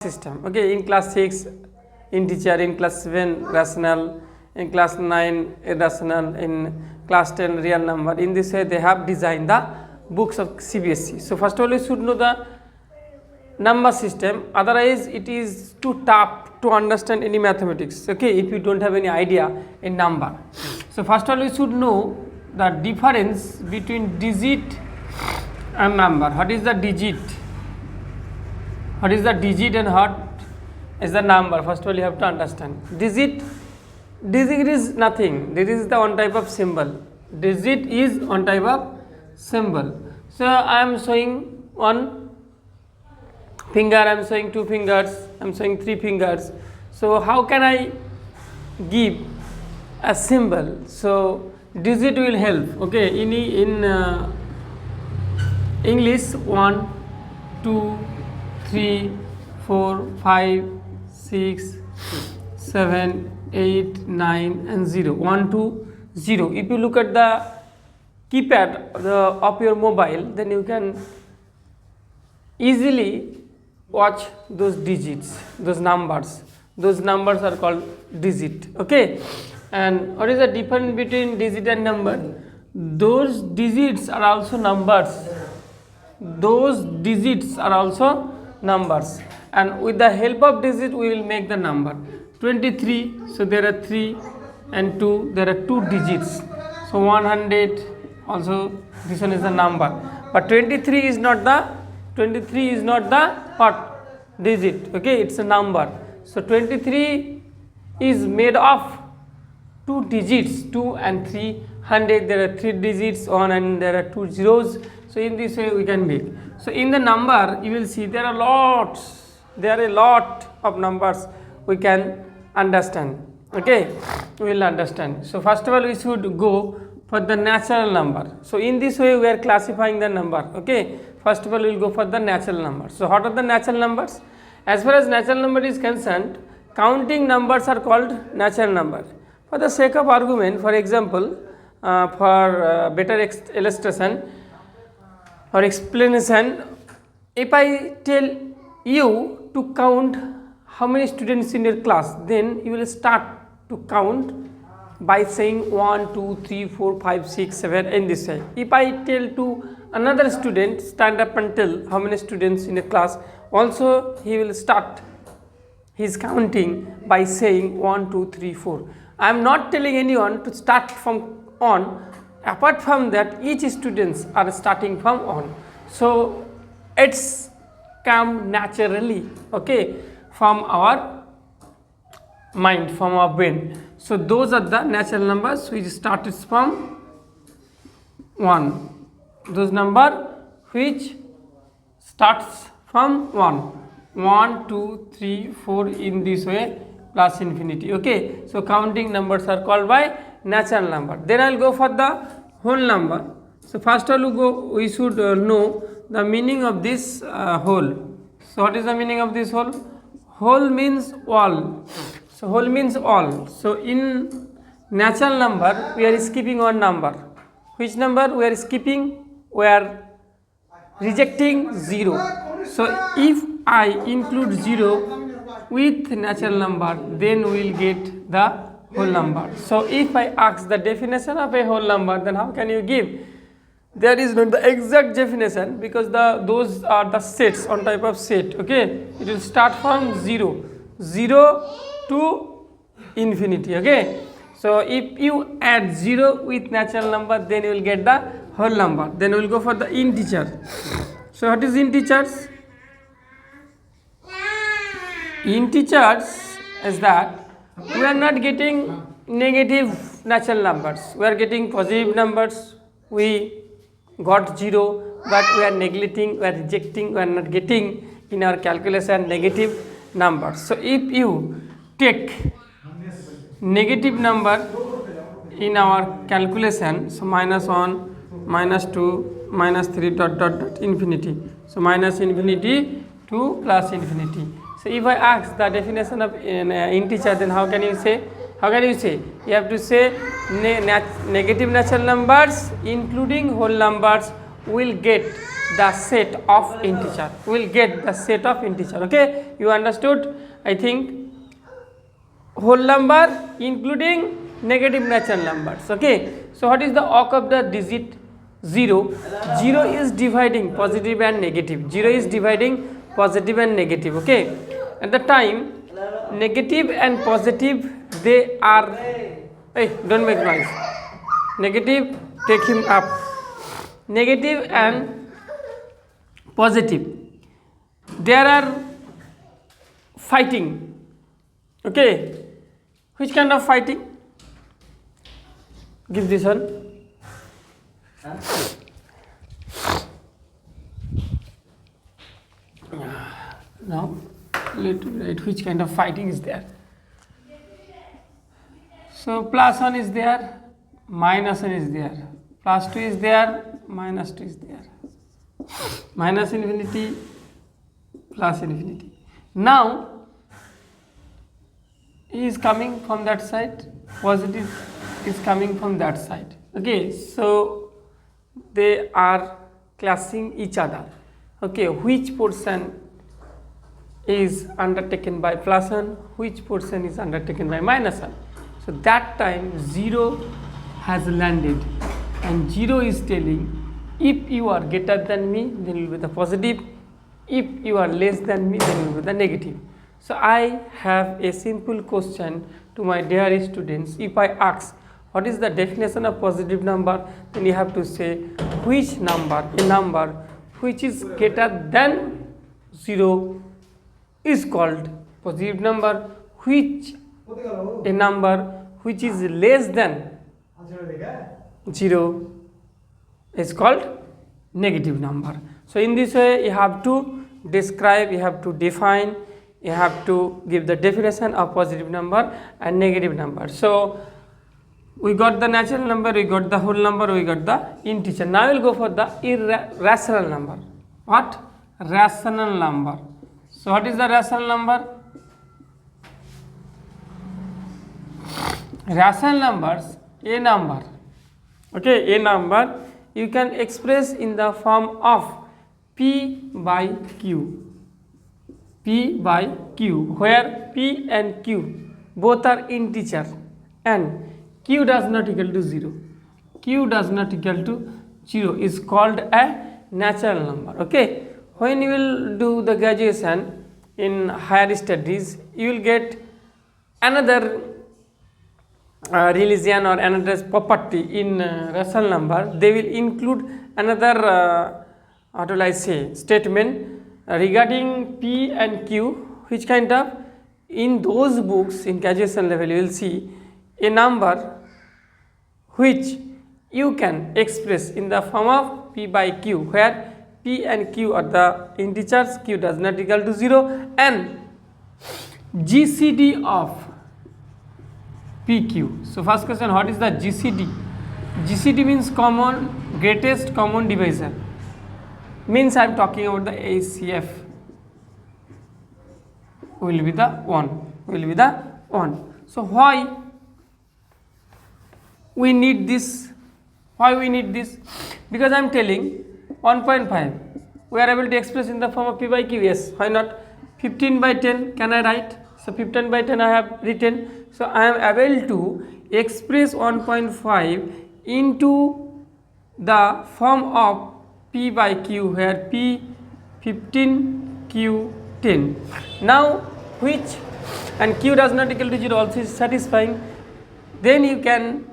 system. Okay, in class 6 integer, in class 7 rational, in class 9 irrational, in class 10 real number. In this way they have designed the books of CBSE. So first of all you should know the number system, otherwise it is too tough to understand any mathematics, okay, if you don't have any idea in number. So first of all you should know the difference between digit and number. What is the digit? What is the digit and what is the number? First of all you have to understand. Digit is nothing. This is the one type of symbol. Digit is one type of symbol. So I am showing one finger, I am showing two fingers, I am showing three fingers. So how can I give a symbol? So digit will help. Okay, in English 1, 2, 3, 4, 5, 6, 7, 8, 9 and 0. 1, 2, 0. If you look at the keypad of your mobile, then you can easily watch those digits, those numbers. Those numbers are called digit. Okay, and what is the difference between digit and number? Those digits are also numbers. Those digits are also numbers, and with the help of digit we will make the number. 23, so there are 3 and 2, there are 2 digits. So 100 also, this one is the number, but 23 is not the what digit, okay, it's a number. So 23 is made of 2 digits, 2 and 3. 100, there are 3 digits, 1 and there are 2 zeros. So in this way we can make. So in the number you will see there are a lot of numbers we can understand. Okay, we will understand. So first of all we should go for the natural number. So in this way we are classifying the number. Okay, first of all we will go for the natural number. So what are the natural numbers? As far as natural number is concerned, counting numbers are called natural number. For the sake of argument, for example, for better illustration or explanation, if I tell you to count how many students in your class, then you will start to count by saying 1, 2, 3, 4, 5, 6, 7 in this way. If I tell to another student, stand up and tell how many students in a class, also he will start his counting by saying 1, 2, 3, 4. I am not telling anyone to start from on. Apart from that, each students are starting from on. So it's come naturally, okay, from our mind, from our brain. So those are the natural numbers which started from 1. Those number which starts from 1. 1, 2, 3, 4 in this way plus infinity. Okay, so counting numbers are called by natural number. Then I will go for the whole number. So first of all we should know the meaning of this whole. So what is the meaning of this whole? Whole means all. So whole means all. So in natural number we are skipping one number. Which number we are skipping? We are rejecting 0. So if I include 0 with natural number, then we will get the whole number. So if I ask the definition of a whole number, then how can you give? There is not the exact definition, because those are the sets, on type of set. Okay, it will start from 0 to infinity. Okay, so if you add 0 with natural number, then you will get the whole number. Then we will go for the integer. So what is integers? Integers is that we are not getting negative natural numbers, we are getting positive numbers. We got 0, but we are neglecting, we are rejecting, we are not getting in our calculation negative numbers. So if you take negative number in our calculation, so -1, -2, -3 dot infinity. So minus infinity to plus infinity. So if I ask the definition of integer, then how can you say? You have to say negative natural numbers including whole numbers will get the set of integer. We will get the set of integer. Okay, you understood? I think whole number including negative natural numbers. Okay, so what is the occur of the digit 0? 0 is dividing positive and negative. 0 is dividing positive and negative. Okay, at the time negative and positive, they are, hey, don't make noise. Negative, take him up. Negative and positive, there are fighting. Okay, which kind of fighting? Give this one. Now let me write which kind of fighting is there. So plus 1 is there, minus 1 is there, plus 2 is there, minus 2 is there, minus infinity, plus infinity. Now E is coming from that side, positive is coming from that side. Okay, so they are clashing each other. Okay, which portion is undertaken by plus 1, which portion is undertaken by minus 1. So that time 0 has landed and 0 is telling, if you are greater than me, then you will be the positive, if you are less than me, then you will be the negative. So I have a simple question to my dear students. If I ask what is the definition of positive number, then you have to say which number, a number which is greater than 0 is called positive number, which a number which is less than 0 is called negative number. So in this way you have to describe, you have to define, you have to give the definition of positive number and negative number. So we got the natural number, we got the whole number, we got the integer. Now we will go for the irrational number. What? Rational number. So what is the rational number? Rational numbers, a number, okay, a number you can express in the form of P by Q. P by Q, where P and Q both are integer and Q does not equal to 0. Q does not equal to 0 is called a natural number. Okay, when you will do the graduation in higher studies, you will get another religion or another property in rational number. They will include another what will I say, statement regarding P and Q, which kind of, in those books in graduation level you will see a number which you can express in the form of P by Q, where P and Q are the integers, Q does not equal to 0, and GCD of PQ. So first question, what is the GCD? GCD means greatest common divisor. Means I am talking about the ACF will be the 1, So why we need this? Because I am telling 1.5 we are able to express in the form of P by Q. Yes, why not? 15 by 10 can I write? So 15 by 10 I have written. So I am able to express 1.5 into the form of P by Q, where P 15, Q 10. Now which, and Q does not equal to 0 also is satisfying, then you can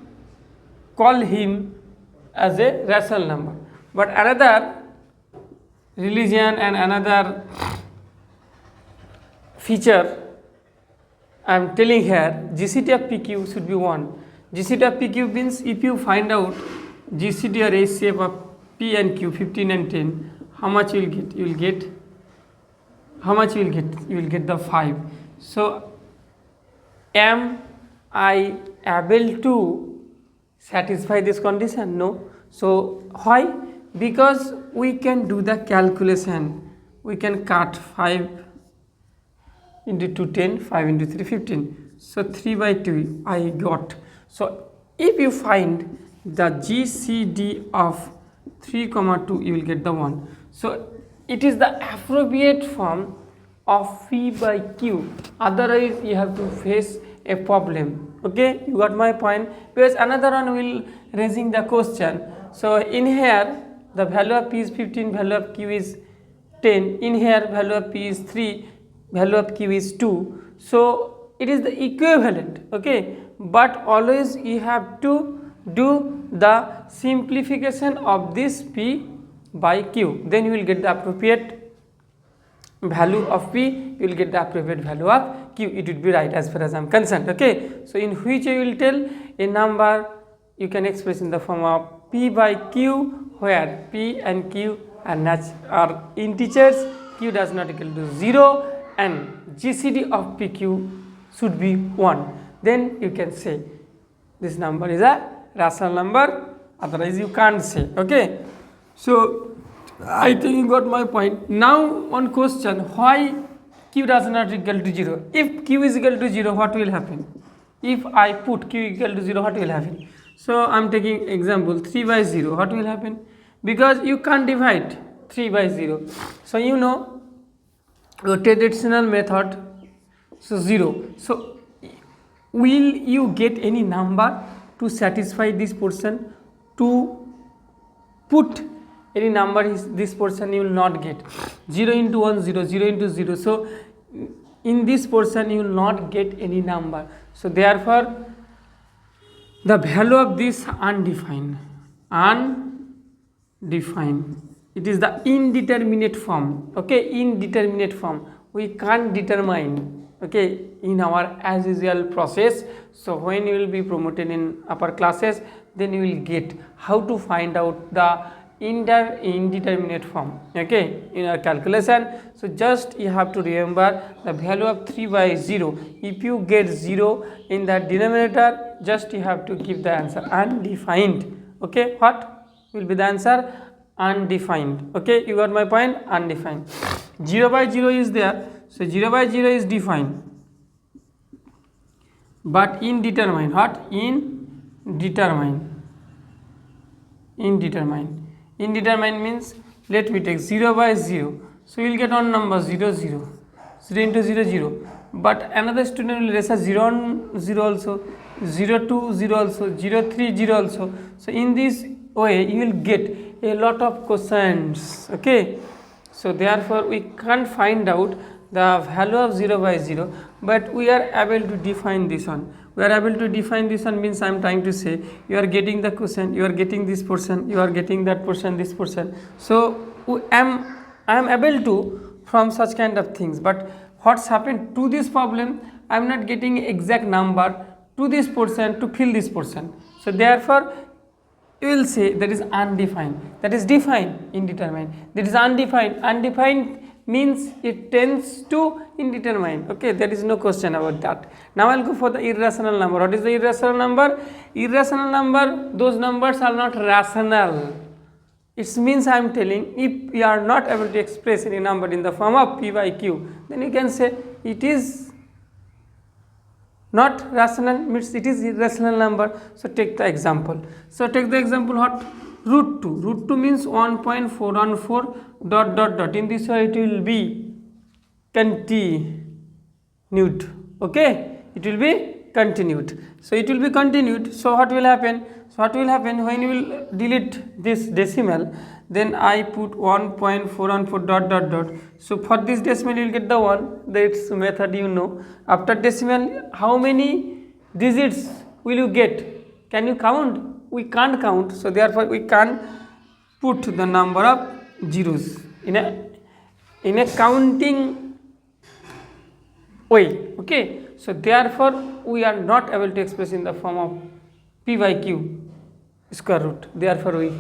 call him as a rational number. But another religion and another feature I am telling here, GCD of PQ should be 1. GCD of PQ means if you find out GCD or ACF of P and Q 15 and 10, how much you will get? You will get the 5. So am I able to satisfy this condition? No. So why? Because we can do the calculation. We can cut 5 into 2 10, 5 into 3 15. So 3 by 2 I got. So if you find the GCD of 3, 2, you will get the 1. So it is the appropriate form of P by Q, otherwise you have to face a problem. Okay, you got my point? Because another one will raising the question. So in here the value of P is 15, value of Q is 10, in here value of P is 3, value of Q is 2. So it is the equivalent, okay, but always you have to do the simplification of this P by Q, then you will get the appropriate value of P, you will get the appropriate value of Q. It would be right as far as I am concerned. Okay, so in which you will tell a number you can express in the form of P by Q, where P and Q are integers, Q does not equal to 0 and GCD of PQ should be 1. Then you can say this number is a rational number, otherwise you can't say. Okay, so I think you got my point. Now one question, why Q does not equal to 0? If Q is equal to 0, what will happen? If I put Q equal to 0, what will happen? So I am taking example 3 by 0, what will happen? Because you can't divide 3 by 0. So you know your traditional method, so 0. So will you get any number to satisfy this portion? To put any number is this portion you will not get. 0 into 1 0, 0 into 0. So in this portion you will not get any number. So therefore the value of this undefined, it is the indeterminate form. Okay, indeterminate form we can't determine, okay, in our as usual process. So when you will be promoted in upper classes, then you will get how to find out the indeterminate form, okay, in our calculation. So just you have to remember the value of 3 by 0. If you get 0 in the denominator, just you have to give the answer undefined. Okay, what will be the answer? Undefined. Okay, you got my point? Undefined. 0 by 0 is there, so 0 by 0 is defined, but indeterminate. What? Indeterminate means, let me take 0 by 0, so we will get one number 0 0, 0 into 0 0, but another student will raise a 0 on 0 also, 0 2 0 also, 0 3 0 also. So in this way you will get a lot of questions. Okay, so therefore we can't find out the value of 0 by 0, but we are able to define this one. We are able to define this one means I am trying to say you are getting the quotient, you are getting this portion, you are getting that portion, this portion. So I am able to from such kind of things. But what's happened to this problem, I am not getting exact number to this portion to fill this portion. So therefore you will say that is undefined, that is defined, indeterminate, that is undefined. Undefined means it tends to indeterminate. Okay, there is no question about that. Now I'll go for the irrational number. What is the irrational number? Irrational number, those numbers are not rational. It means I am telling, if you are not able to express any number in the form of P by Q, then you can say it is not rational, means it is irrational number. So take the example. So take the example what? Root 2. Root 2 means 1.414 dot dot dot. In this way it will be continued. Okay, it will be continued. So it will be continued. So what will happen? So what will happen when you will delete this decimal? Then I put 1.414 dot dot dot. So for this decimal you will get the 1. That's method you know. After decimal, how many digits will you get? Can you count? We can't count. So therefore we can't put the number of zeros in a counting way. Okay. So therefore we are not able to express in the form of P by Q square root. Therefore we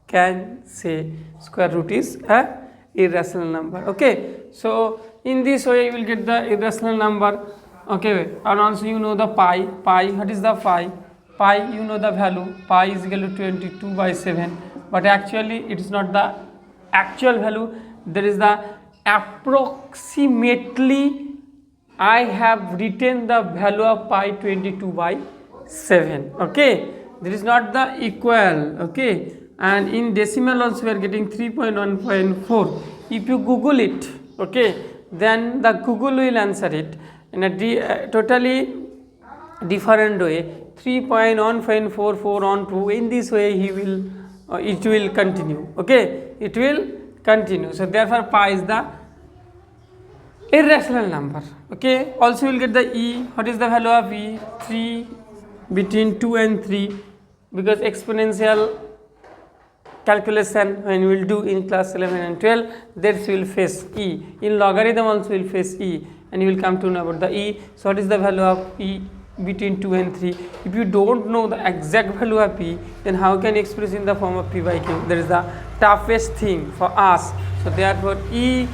can say square root is a irrational number. Okay, so in this way you will get the irrational number. Okay, and also you know the pi. What is the pi? Pi, you know the value. Pi is equal to 22 by 7, but actually it is not the actual value. There is the approximately. I have written the value of pi 22 by 7. Okay, there is not the equal. Okay, and in decimal also we are getting 3.1.4. If you Google it, okay, then the Google will answer it in a totally different way, 3.1.44 on 2. In this way he will it will continue, okay, it will continue. So therefore pi is the irrational number, okay. Also you will get the e. What is the value of e? 3 between 2 and 3, because exponential calculation when we will do in class 11 and 12, that will face e. In logarithm also will face e, and you will come to know about the e. So what is the value of e between 2 and 3? If you don't know the exact value of p, then how can you express in the form of p by q? That is the toughest thing for us. So therefore e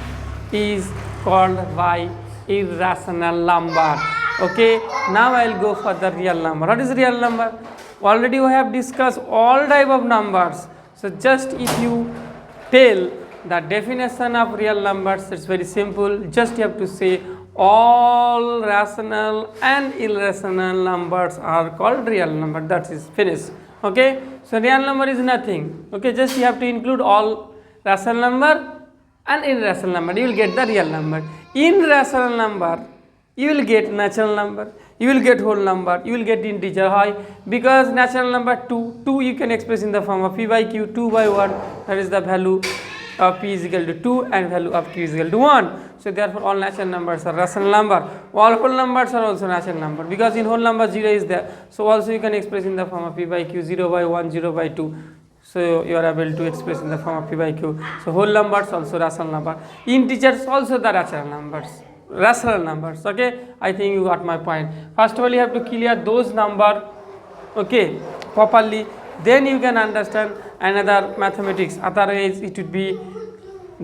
is called by irrational number, okay. Now I will go for the real number. What is real number? Already we have discussed all type of numbers. So just if you tell the definition of real numbers, it's very simple. Just you have to say all rational and irrational numbers are called real number. That is finished, okay. So real number is nothing, okay. Just you have to include all rational number and irrational number, you will get the real number. In rational number you will get natural number, you will get whole number, you will get integer. Why? Because natural number 2 you can express in the form of p by q, 2 by 1, that is the value of p is equal to 2 and value of q is equal to 1. So therefore all natural numbers are rational number. All whole numbers are also natural number, because in whole number 0 is there. So also you can express in the form of p by q, 0 by 1, 0 by 2. So you are able to express in the form of p by q. So whole numbers also rational number. Integers also the rational numbers, okay. I think you got my point. First of all you have to clear those number, okay, properly, then you can understand another mathematics. Otherwise it would be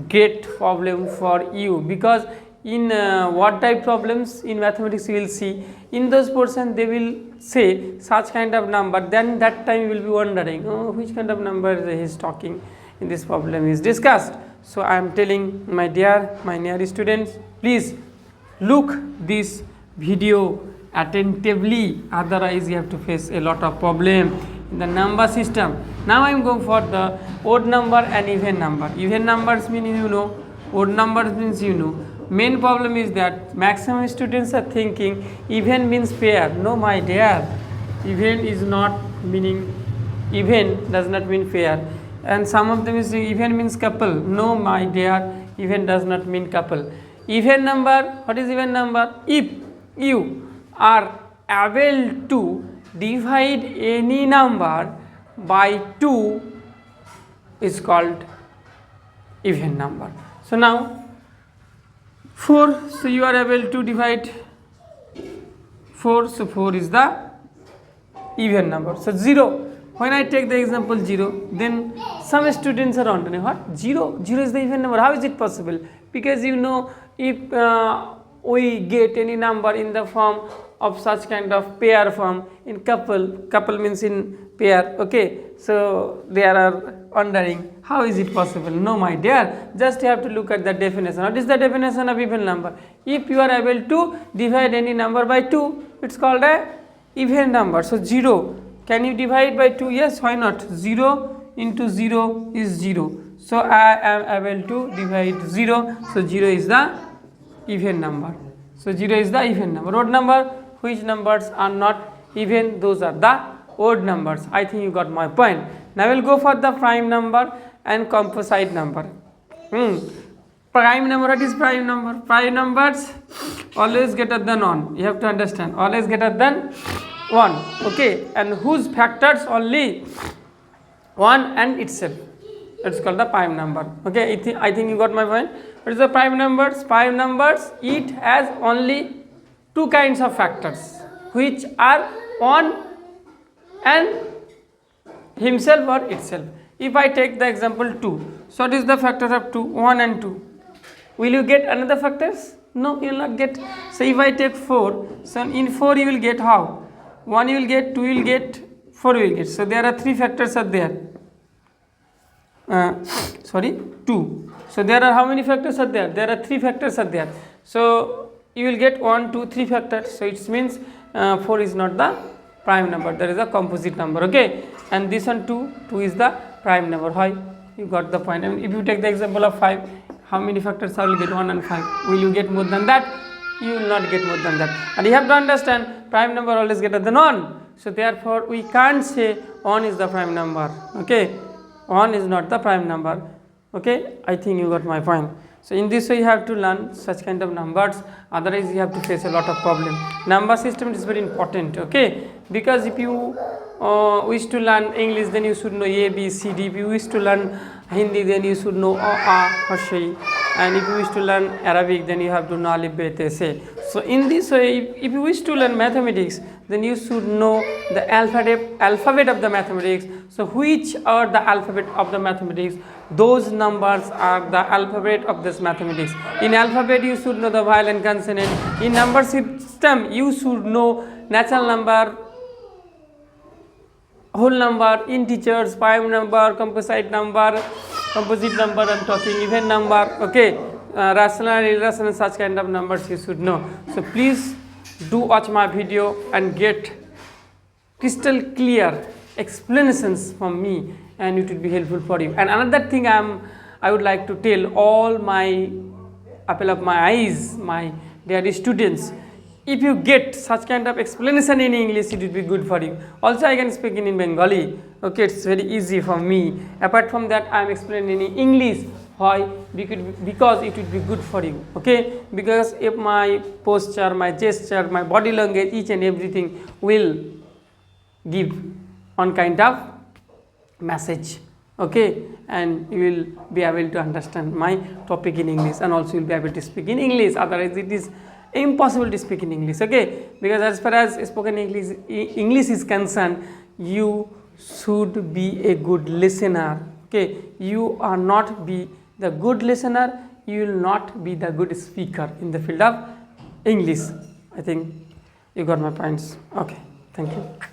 great problem for you, because in what type problems in mathematics you will see, in those portions they will say such kind of number, then that time you will be wondering, oh, which kind of number he is talking in this problem is discussed. So I am telling my dear students, please look this video attentively, otherwise you have to face a lot of problem in the number system. Now I am going for the odd number and even number. Even numbers mean you know, odd numbers means you know. Main problem is that maximum students are thinking even means pair. No my dear, even is not meaning, even does not mean pair. And some of them is even means couple. No my dear, even does not mean couple. Even number, what is even number? If you are able to divide any number by 2 is called even number. So now 4, so you are able to divide 4, so 4 is the even number. So 0, when I take the example 0, then some students are wondering, what? 0 is the even number, how is it possible? Because you know, if we get any number in the form of such kind of pair form, in couple means in pair, okay. So they are wondering, how is it possible? No my dear, just you have to look at the definition. What is the definition of even number? If you are able to divide any number by 2, it's called a even number. So 0, can you divide by 2? Yes, why not? 0 into 0 is 0. So I am able to divide 0. So 0 is the even number. So 0 is the even number. Odd number, which numbers are not even, those are the odd numbers. I think you got my point. Now we will go for the prime number and composite number. Prime number, what is prime number? Prime numbers always greater than 1. You have to understand, always greater than 1, okay, and whose factors only 1 and itself. It's called the prime number, okay. I think you got my point. What is the prime numbers? Prime numbers, it has only 2 kinds of factors, which are 1 and himself or itself. If I take the example 2, so what is the factor of 2? 1 and 2. Will you get another factors? No, you will not get. So if I take 4, so in 4 you will get how? 1 you will get, 2 you will get, 4 you will get. So there are 3 factors are there. 2. So there are how many factors are there? There are 3 factors are there. So you will get 1, 2, 3 factors. So it means 4 is not the prime number, that is a composite number, okay. And this one 2 is the prime number. Why? You got the point. I mean, if you take the example of 5, how many factors I will get? 1 and 5. Will you get more than that? You will not get more than that. And you have to understand, prime number always greater than 1. So therefore we can't say 1 is the prime number. Okay, 1 is not the prime number. Okay, I think you got my point. So in this way you have to learn such kind of numbers, otherwise you have to face a lot of problem. Number system is very important, okay, because if you wish to learn English, then you should know A, B, C, D. If you wish to learn Hindi, then you should know A, Harshai. And if you wish to learn Arabic, then you have to know Alif, Be, Te, Se. So in this way, if you wish to learn mathematics, then you should know the alphabet of the mathematics. So which are the alphabet of the mathematics? Those numbers are the alphabet of this mathematics. In alphabet you should know the vowel and consonant. In number system you should know natural number, whole number, integers, prime number, composite number I'm talking, even number, okay, rational, irrational, such kind of numbers you should know. So please do watch my video and get crystal clear explanations from me, and it will be helpful for you. And another thing I would like to tell all my apple of my eyes, my dear students, if you get such kind of explanation in English, it will be good for you. Also I can speak in Bengali, okay, it's very easy for me. Apart from that, I am explaining in English. Why? Because it will be good for you, okay, because if my posture, my gesture, my body language, each and everything will give one kind of message, okay, and you will be able to understand my topic in English, and also you will be able to speak in English. Otherwise it is impossible to speak in English, okay, because as far as spoken English is concerned, you should be a good listener, okay. You are not be the good listener, you will not be the good speaker in the field of English. I think you got my points. Okay, thank you.